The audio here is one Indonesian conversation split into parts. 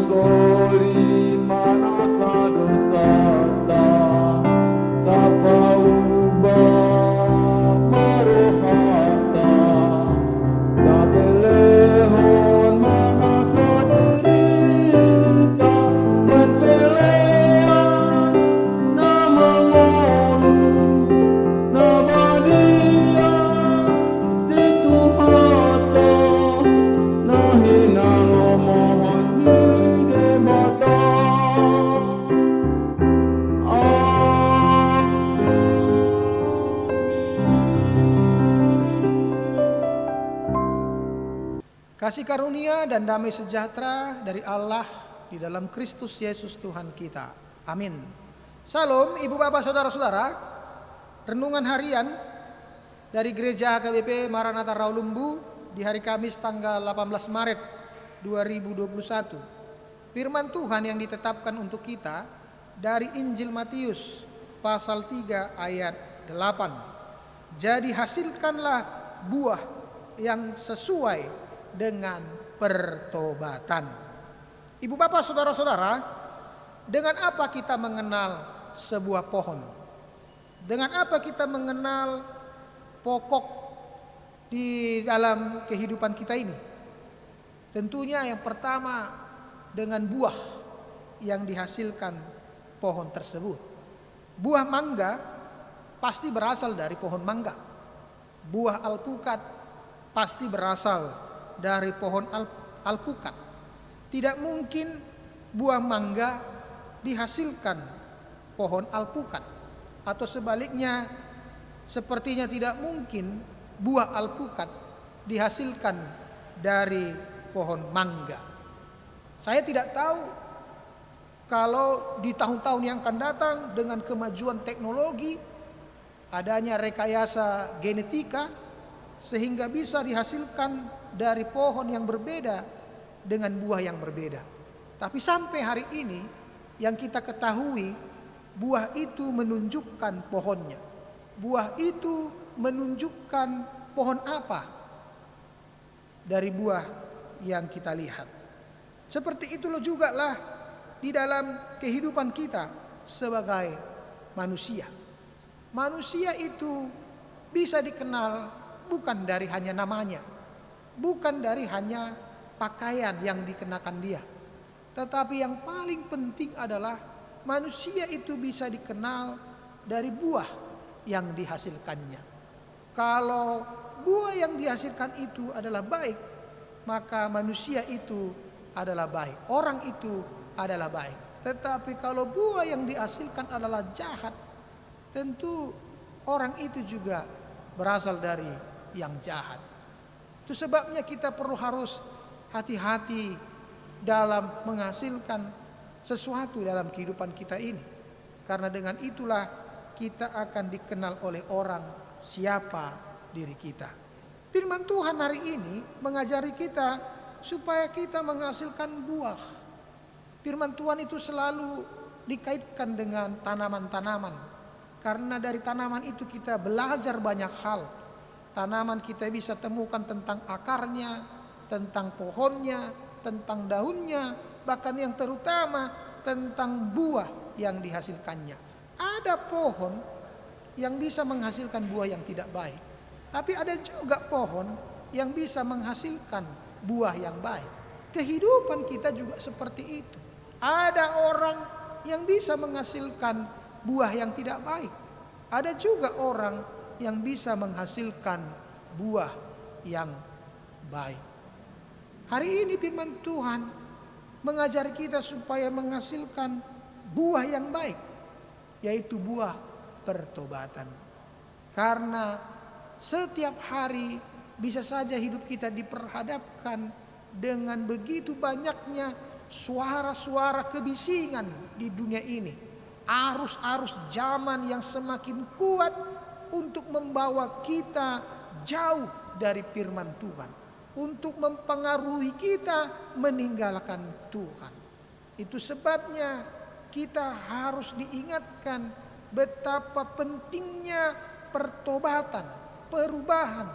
soli manasa dosa tapaubah marohata tapelehon manasa derita berpelehan nama molu nabadia di tuhata nahina lomohon ni debata Kasih karunia dan damai sejahtera dari Allah di dalam Kristus Yesus Tuhan kita. Amin. Salam Ibu Bapak Saudara-saudara. Renungan harian dari Gereja HKBP Maranatha Rawalumbu di hari Kamis tanggal 18 Maret 2021. Firman Tuhan yang ditetapkan untuk kita dari Injil Matius pasal 3 ayat 8. Jadi hasilkanlah buah yang sesuai dengan pertobatan. Ibu bapak saudara-saudara, dengan apa kita mengenal sebuah pohon? Dengan apa kita mengenal pokok di dalam kehidupan kita ini? Tentunya yang pertama dengan buah yang dihasilkan pohon tersebut. Buah mangga pasti berasal dari pohon mangga. Buah alpukat pasti berasal dari pohon alpukat. Tidak mungkin buah mangga dihasilkan pohon alpukat, atau sebaliknya sepertinya tidak mungkin buah alpukat dihasilkan dari pohon mangga. Saya tidak tahu kalau di tahun-tahun yang akan datang dengan kemajuan teknologi, adanya rekayasa genetika sehingga bisa dihasilkan dari pohon yang berbeda dengan buah yang berbeda. Tapi sampai hari ini yang kita ketahui, buah itu menunjukkan pohonnya. Buah itu menunjukkan pohon apa dari buah yang kita lihat. Seperti itulah juga lah di dalam kehidupan kita sebagai manusia. Manusia itu bisa dikenal bukan dari hanya namanya, bukan dari hanya pakaian yang dikenakan dia, tetapi yang paling penting adalah manusia itu bisa dikenal dari buah yang dihasilkannya. Kalau buah yang dihasilkan itu adalah baik, maka manusia itu adalah baik, orang itu adalah baik. Tetapi kalau buah yang dihasilkan adalah jahat, tentu orang itu juga berasal dari yang jahat. Itu sebabnya kita perlu harus hati-hati dalam menghasilkan sesuatu dalam kehidupan kita ini. Karena dengan itulah kita akan dikenal oleh orang siapa diri kita. Firman Tuhan hari ini mengajari kita supaya kita menghasilkan buah. Firman Tuhan itu selalu dikaitkan dengan tanaman-tanaman. Karena dari tanaman itu kita belajar banyak hal. Tanaman kita bisa temukan tentang akarnya, tentang pohonnya, tentang daunnya, bahkan yang terutama tentang buah yang dihasilkannya. Ada pohon yang bisa menghasilkan buah yang tidak baik, tapi ada juga pohon yang bisa menghasilkan buah yang baik. Kehidupan kita juga seperti itu. Ada orang yang bisa menghasilkan buah yang tidak baik. Ada juga orang yang bisa menghasilkan buah yang baik. Hari ini firman Tuhan mengajari kita supaya menghasilkan buah yang baik, yaitu buah pertobatan. Karena setiap hari bisa saja hidup kita diperhadapkan dengan begitu banyaknya suara-suara kebisingan di dunia ini. Arus-arus zaman yang semakin kuat untuk membawa kita jauh dari firman Tuhan, untuk mempengaruhi kita meninggalkan Tuhan. Itu sebabnya kita harus diingatkan betapa pentingnya pertobatan, perubahan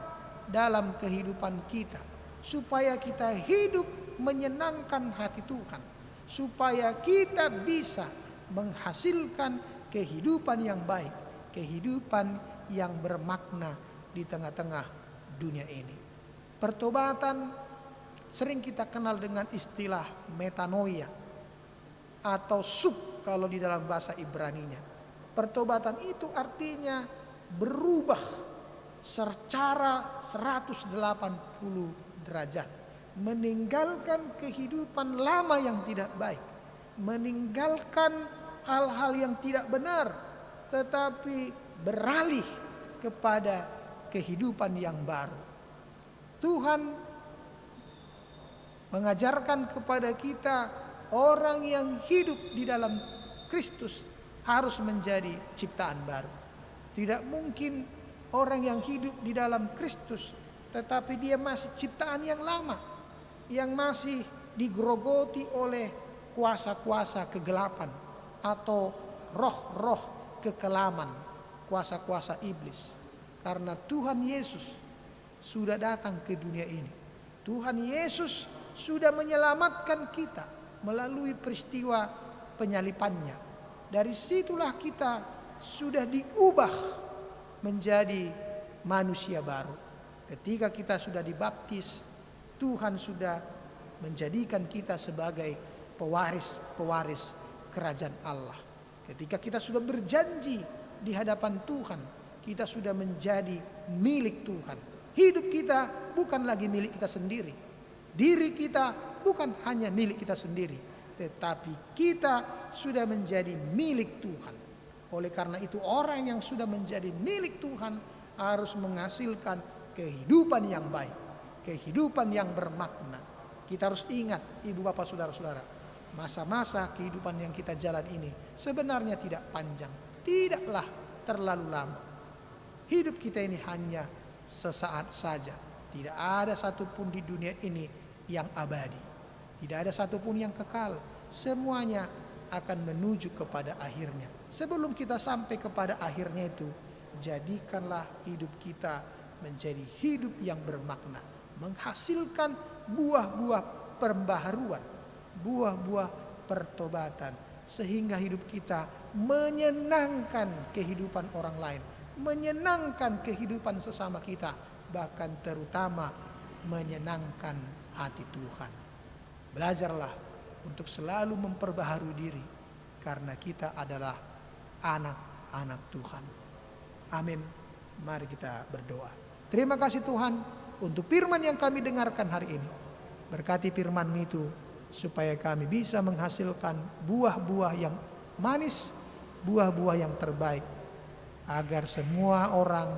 dalam kehidupan kita, supaya kita hidup menyenangkan hati Tuhan, supaya kita bisa menghasilkan kehidupan yang baik, kehidupan yang bermakna di tengah-tengah dunia ini. Pertobatan sering kita kenal dengan istilah metanoia atau sub kalau di dalam bahasa Ibraninya. Pertobatan itu artinya berubah secara 180 derajat, meninggalkan kehidupan lama yang tidak baik, meninggalkan hal-hal yang tidak benar, tetapi beralih kepada kehidupan yang baru. Tuhan mengajarkan kepada kita, orang yang hidup di dalam Kristus harus menjadi ciptaan baru. Tidak mungkin orang yang hidup di dalam Kristus tetapi dia masih ciptaan yang lama, yang masih digerogoti oleh kuasa-kuasa kegelapan atau roh-roh kekelaman, kuasa-kuasa iblis. Karena Tuhan Yesus sudah datang ke dunia ini. Tuhan Yesus sudah menyelamatkan kita melalui peristiwa penyalipannya. Dari situlah kita sudah diubah menjadi manusia baru. Ketika kita sudah dibaptis, Tuhan sudah menjadikan kita sebagai pewaris-pewaris kerajaan Allah. Ketika kita sudah berjanji di hadapan Tuhan, kita sudah menjadi milik Tuhan. Hidup kita bukan lagi milik kita sendiri. Diri kita bukan hanya milik kita sendiri, tetapi kita sudah menjadi milik Tuhan. Oleh karena itu, orang yang sudah menjadi milik Tuhan harus menghasilkan kehidupan yang baik, kehidupan yang bermakna. Kita harus ingat, ibu bapak saudara-saudara, masa-masa kehidupan yang kita jalan ini sebenarnya tidak panjang, tidaklah terlalu lama. Hidup kita ini hanya sesaat saja. Tidak ada satupun di dunia ini yang abadi, tidak ada satupun yang kekal. Semuanya akan menuju kepada akhirnya. Sebelum kita sampai kepada akhirnya itu, jadikanlah hidup kita menjadi hidup yang bermakna, menghasilkan buah-buah pembaharuan, buah-buah pertobatan, sehingga hidup kita menyenangkan kehidupan orang lain, menyenangkan kehidupan sesama kita, bahkan terutama menyenangkan hati Tuhan. Belajarlah untuk selalu memperbaharui diri, karena kita adalah anak-anak Tuhan. Amin. Mari kita berdoa. Terima kasih Tuhan untuk firman yang kami dengarkan hari ini. Berkati firman itu supaya kami bisa menghasilkan buah-buah yang manis, buah-buah yang terbaik, agar semua orang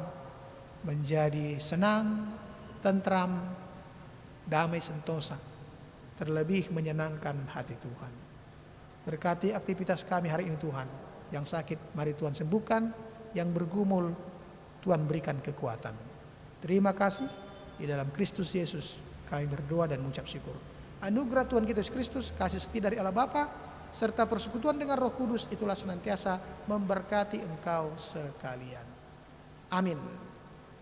menjadi senang, tentram, damai sentosa, terlebih menyenangkan hati Tuhan. Berkati aktivitas kami hari ini Tuhan. Yang sakit mari Tuhan sembuhkan, yang bergumul Tuhan berikan kekuatan. Terima kasih, di dalam Kristus Yesus kami berdoa dan mengucap syukur. Anugerah Tuhan kita Yesus Kristus, kasih setia dari Allah Bapa, serta persekutuan dengan Roh Kudus itulah senantiasa memberkati engkau sekalian. Amin.